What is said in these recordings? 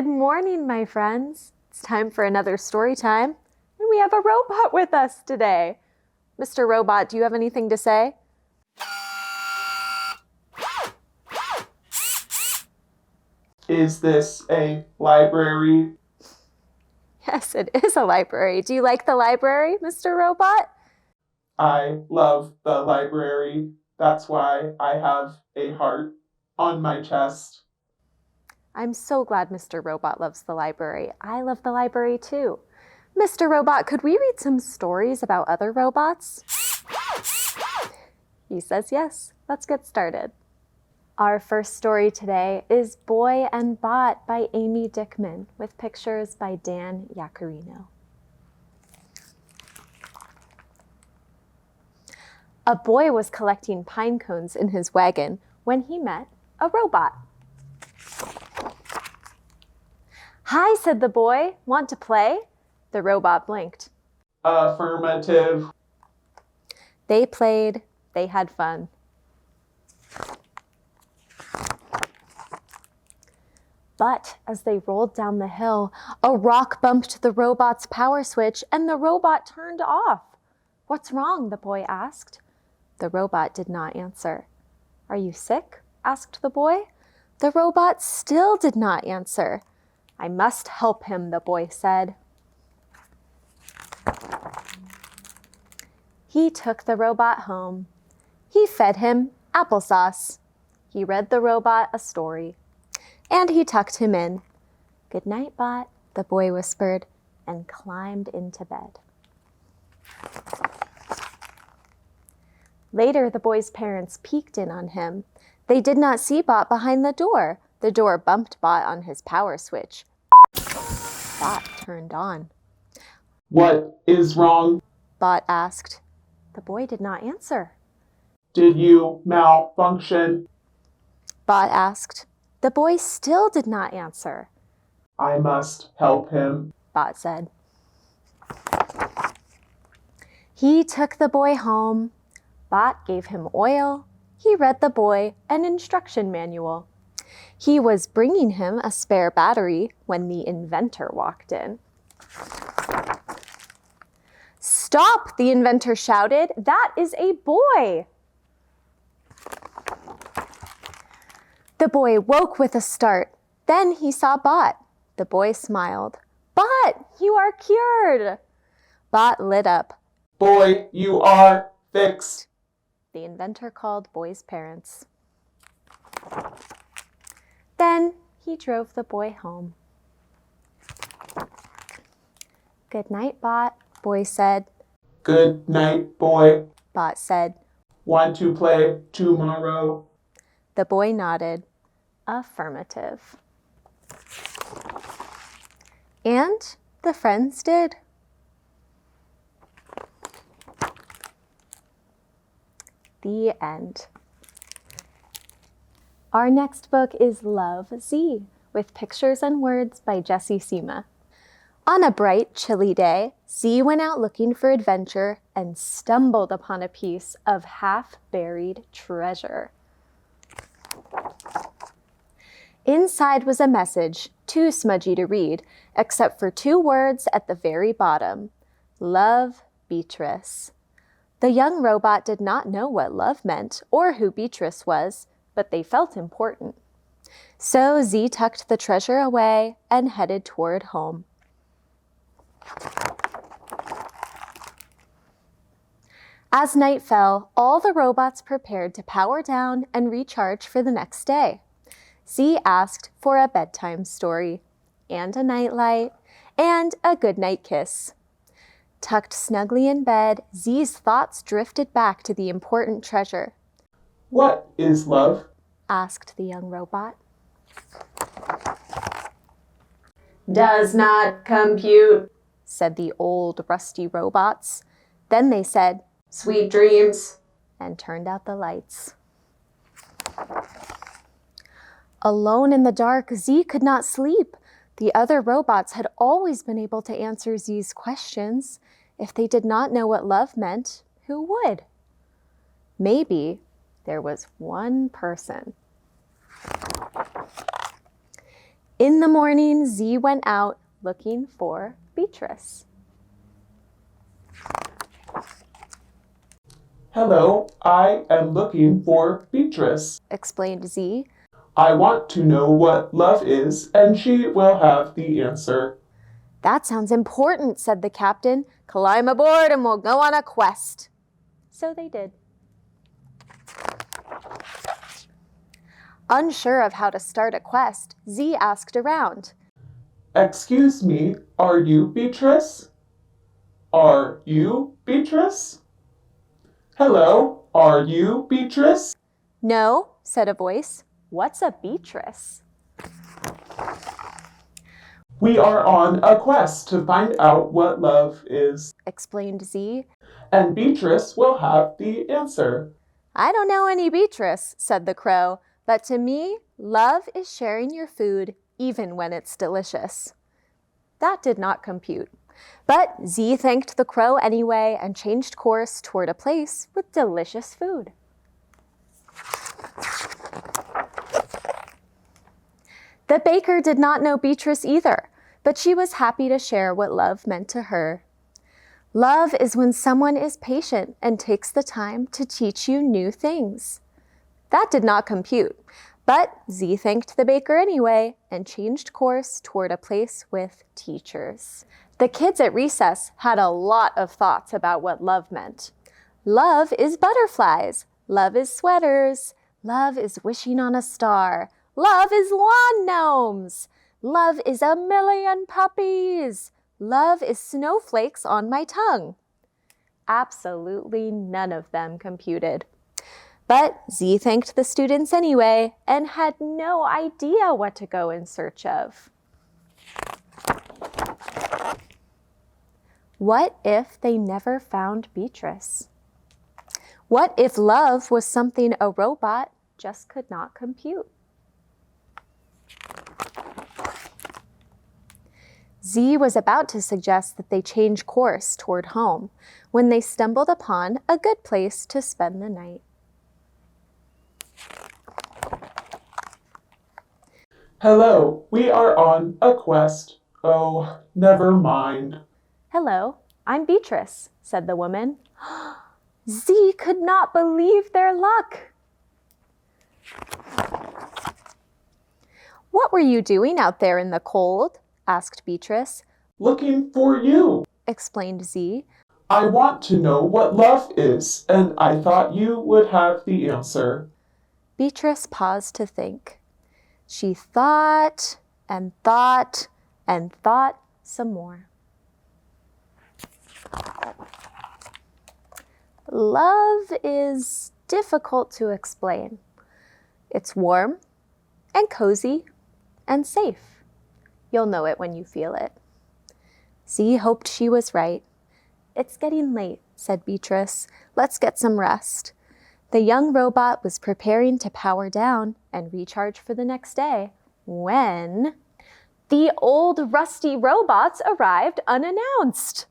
Good morning, my friends. It's time for another story time, and we have a robot with us today. Mr. Robot, do you have anything to say? Is this a library? Yes, it is a library. Do you like the library, Mr. Robot? I love the library. That's why I have a heart on my chest. I'm so glad Mr. Robot loves the library. I love the library too. Mr. Robot, could we read some stories about other robots? He says yes. Let's get started. Our first story today is Boy and Bot by Amy Dickman with pictures by Dan Yacarino. A boy was collecting pine cones in his wagon when he met a robot. "Hi," said the boy. "Want to play?" The robot blinked. Affirmative. They played. They had fun. But as they rolled down the hill, a rock bumped the robot's power switch and the robot turned off. "What's wrong?" the boy asked. The robot did not answer. "Are you sick?" asked the boy. The robot still did not answer. "I must help him," the boy said. He took the robot home. He fed him applesauce. He read the robot a story. And he tucked him in. "Good night, Bot," the boy whispered, and climbed into bed. Later, the boy's parents peeked in on him. They did not see Bot behind the door. The door bumped Bot on his power switch. Bot turned on. What is wrong? Bot asked. The boy did not answer. Did you malfunction? Bot asked. The boy still did not answer. I must help him. Bot said. He took the boy home. Bot gave him oil. He read the boy an instruction manual. He was bringing him a spare battery when the inventor walked in. "Stop!" the inventor shouted. "That is a boy!" The boy woke with a start. Then he saw Bot. The boy smiled. "Bot, you are cured!" Bot lit up. Boy, you are fixed. The inventor called Boy's parents. Then he drove the boy home. "Good night, Bot," Boy said. Good night, boy. Bot said. Want to play tomorrow? The boy nodded. Affirmative. And the friends did. The end. Our next book is Love, Z, with pictures and words by Jessie Sima. On a bright, chilly day, Z went out looking for adventure and stumbled upon a piece of half-buried treasure. Inside was a message, too smudgy to read, except for 2 words at the very bottom. Love, Beatrice. The young robot did not know what love meant or who Beatrice was, but they felt important. So Z tucked the treasure away and headed toward home. As night fell, all the robots prepared to power down and recharge for the next day. Z asked for a bedtime story, and a nightlight, and a goodnight kiss. Tucked snugly in bed, Z's thoughts drifted back to the important treasure. What is love? Asked the young robot. Does not compute, said the old rusty robots. Then they said, Sweet dreams, and turned out the lights. Alone in the dark, Z could not sleep. The other robots had always been able to answer Z's questions. If they did not know what love meant, who would? Maybe there was one person. In the morning, Z went out looking for Beatrice. Hello, I am looking for Beatrice, explained Z. I want to know what love is, and she will have the answer. That sounds important, said the captain. Climb aboard and we'll go on a quest. So they did. Unsure of how to start a quest, Z asked around. Excuse me, are you Beatrice? Are you Beatrice? Hello, are you Beatrice? No, said a voice. What's a Beatrice? We are on a quest to find out what love is, explained Z. and Beatrice will have the answer. I don't know any Beatrice, said the crow, but to me, love is sharing your food even when it's delicious. That did not compute. But Z thanked the crow anyway and changed course toward a place with delicious food. The baker did not know Beatrice either, but she was happy to share what love meant to her. Love is when someone is patient and takes the time to teach you new things. That did not compute, but Z thanked the baker anyway and changed course toward a place with teachers. The kids at recess had a lot of thoughts about what love meant. Love is butterflies. Love is sweaters. Love is wishing on a star. Love is lawn gnomes. Love is a million puppies. Love is snowflakes on my tongue. Absolutely none of them computed. But Z thanked the students anyway and had no idea what to go in search of. What if they never found Beatrice? What if love was something a robot just could not compute? Z was about to suggest that they change course toward home when they stumbled upon a good place to spend the night. Hello, we are on a quest. Oh, never mind. Hello, I'm Beatrice, said the woman. Z could not believe their luck. What were you doing out there in the cold? Asked Beatrice. Looking for you, explained Z. I want to know what love is, and I thought you would have the answer. Beatrice paused to think. She thought and thought and thought some more. Love is difficult to explain. It's warm and cozy and safe. You'll know it when you feel it. Z hoped she was right. It's getting late, said Beatrice. Let's get some rest. The young robot was preparing to power down and recharge for the next day when the old rusty robots arrived unannounced.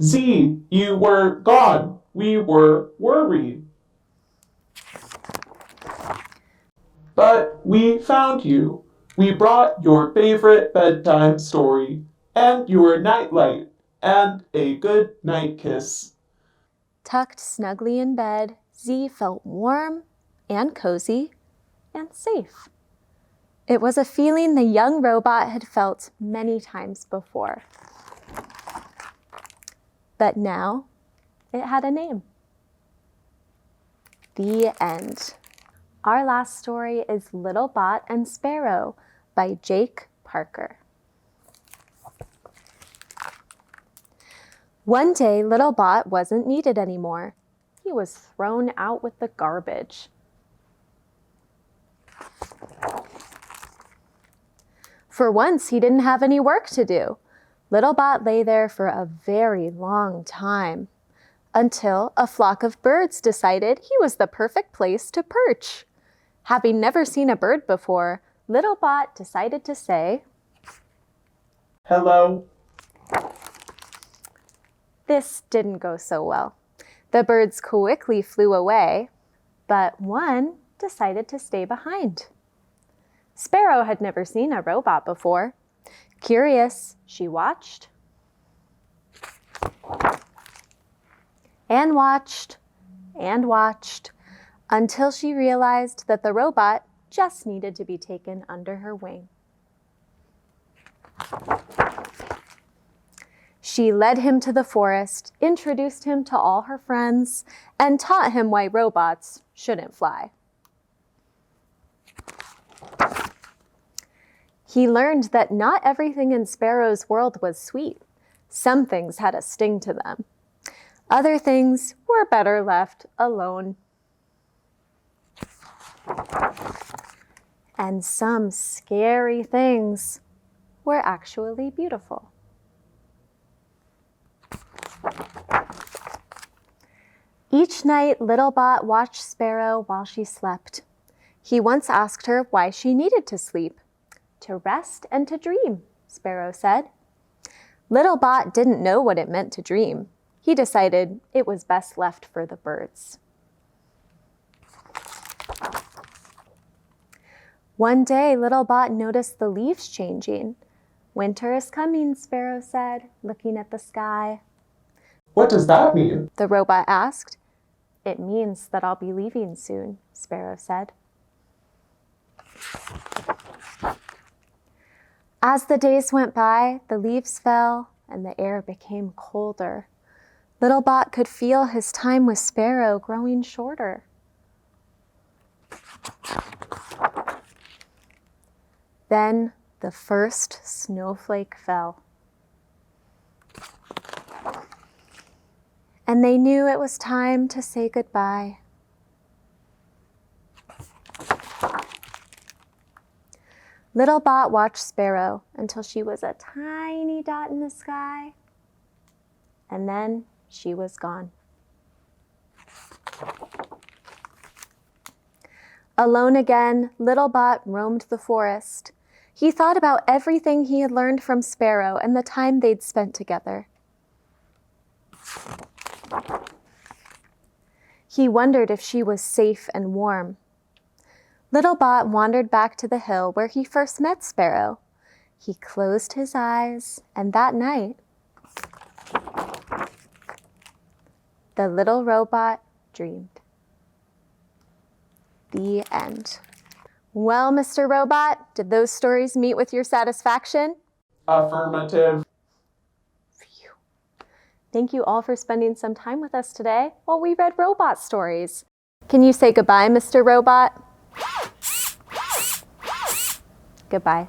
Z, you were gone. We were worried. But we found you. We brought your favorite bedtime story, and your nightlight, and a good night kiss. Tucked snugly in bed, Z felt warm and cozy and safe. It was a feeling the young robot had felt many times before. But now it had a name. The end. Our last story is Little Bot and Sparrow by Jake Parker. One day, Little Bot wasn't needed anymore. He was thrown out with the garbage. For once, he didn't have any work to do. Little Bot lay there for a very long time, until a flock of birds decided he was the perfect place to perch. Having never seen a bird before, Little Bot decided to say, Hello. This didn't go so well. The birds quickly flew away, but one decided to stay behind. Sparrow had never seen a robot before. Curious, she watched and watched and watched until she realized that the robot just needed to be taken under her wing. She led him to the forest, introduced him to all her friends, and taught him why robots shouldn't fly. He learned that not everything in Sparrow's world was sweet. Some things had a sting to them. Other things were better left alone. And some scary things were actually beautiful. Each night, Littlebot watched Sparrow while she slept. He once asked her why she needed to sleep. To rest and to dream, Sparrow said. Littlebot didn't know what it meant to dream. He decided it was best left for the birds. One day, Littlebot noticed the leaves changing. Winter is coming, Sparrow said, looking at the sky. What does that mean? The robot asked. It means that I'll be leaving soon, Sparrow said. As the days went by, the leaves fell and the air became colder. Littlebot could feel his time with Sparrow growing shorter. Then the first snowflake fell. And they knew it was time to say goodbye. Littlebot watched Sparrow until she was a tiny dot in the sky, and then she was gone. Alone again, Littlebot roamed the forest. He thought about everything he had learned from Sparrow and the time they'd spent together. He wondered if she was safe and warm. Littlebot wandered back to the hill where he first met Sparrow. He closed his eyes, and that night, the little robot dreamed. The end. Well, Mr. Robot, did those stories meet with your satisfaction? Affirmative. Phew. Thank you all for spending some time with us today while we read robot stories. Can you say goodbye, Mr. Robot? Goodbye.